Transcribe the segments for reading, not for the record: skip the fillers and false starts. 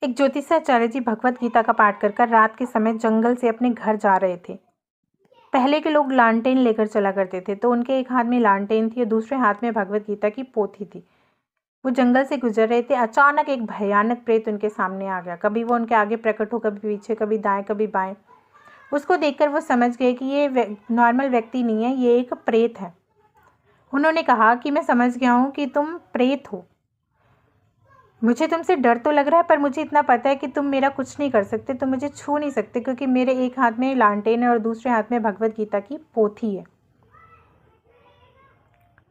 एक ज्योतिषाचार्य जी भगवत गीता का पाठ कर कर रात के समय जंगल से अपने घर जा रहे थे। पहले के लोग लालटेन लेकर चला करते थे, तो उनके एक हाथ में लालटेन थी और दूसरे हाथ में भगवत गीता की पोथी थी। वो जंगल से गुजर रहे थे। अचानक एक भयानक प्रेत उनके सामने आ गया। कभी वो उनके आगे प्रकट हो, कभी पीछे, कभी दाएं कभी बाएं। उसको देखकर वो समझ गए कि ये नॉर्मल व्यक्ति नहीं है, ये एक प्रेत है। उन्होंने कहा कि मैं समझ गया हूँ कि तुम प्रेत हो। मुझे तुमसे डर तो लग रहा है, पर मुझे इतना पता है कि तुम मेरा कुछ नहीं कर सकते, तुम मुझे छू नहीं सकते, क्योंकि मेरे एक हाथ में लालटेन है और दूसरे हाथ में भगवत गीता की पोथी है।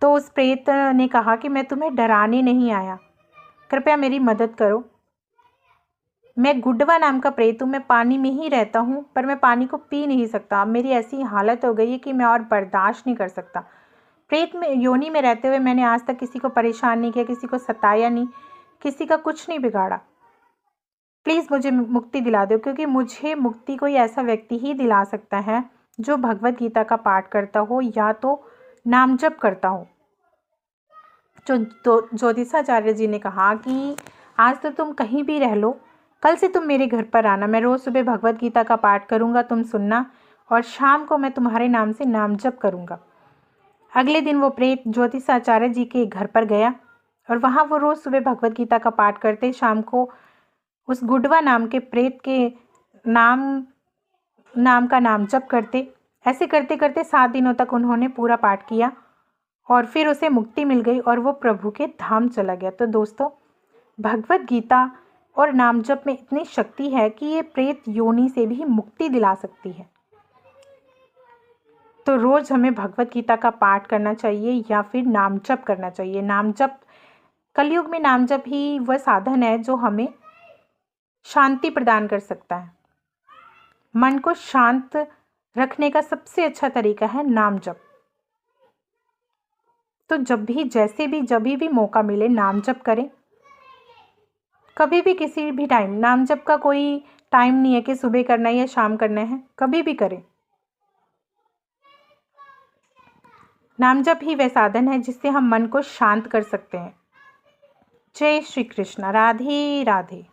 तो उस प्रेत ने कहा कि मैं तुम्हें डराने नहीं आया, कृपया मेरी मदद करो। मैं गुडवा नाम का प्रेत हूँ, मैं पानी में ही रहता हूँ, पर मैं पानी को पी नहीं सकता। अब मेरी ऐसी हालत हो गई है कि मैं और बर्दाश्त नहीं कर सकता। प्रेत में योनि में रहते हुए मैंने आज तक किसी को परेशान नहीं किया, किसी को सताया नहीं, किसी का कुछ नहीं बिगाड़ा। प्लीज़ मुझे मुक्ति दिला दो, क्योंकि मुझे मुक्ति कोई ऐसा व्यक्ति ही दिला सकता है जो भगवत गीता का पाठ करता हो या तो नाम जप करता हो। तो ज्योतिषाचार्य जी ने कहा कि आज तो तुम कहीं भी रह लो, कल से तुम मेरे घर पर आना। मैं रोज़ सुबह भगवत गीता का पाठ करूँगा, तुम सुनना, और शाम को मैं तुम्हारे नाम से नाम जप करूँगा। अगले दिन वो प्रेत ज्योतिषाचार्य जी के घर पर गया और वहाँ वो रोज़ सुबह भगवत गीता का पाठ करते, शाम को उस गुडवा नाम के प्रेत के नाम का नाम जप करते। ऐसे करते करते 7 दिनों तक उन्होंने पूरा पाठ किया और फिर उसे मुक्ति मिल गई और वो प्रभु के धाम चला गया। तो दोस्तों, भगवत गीता और नाम जप में इतनी शक्ति है कि ये प्रेत योनि से भी मुक्ति दिला सकती है। तो रोज़ हमें भगवत गीता का पाठ करना चाहिए या फिर नाम जप करना चाहिए। नाम जप, कलयुग में नाम जप ही वह साधन है जो हमें शांति प्रदान कर सकता है। मन को शांत रखने का सबसे अच्छा तरीका है नाम जप। तो जब भी मौका मिले नाम जप करें। कभी भी, किसी भी टाइम। नाम जप का कोई टाइम नहीं है कि सुबह करना है या शाम करना है, कभी भी करें। नाम जप ही वह साधन है जिससे हम मन को शांत कर सकते हैं। जय श्री कृष्ण। राधे राधे।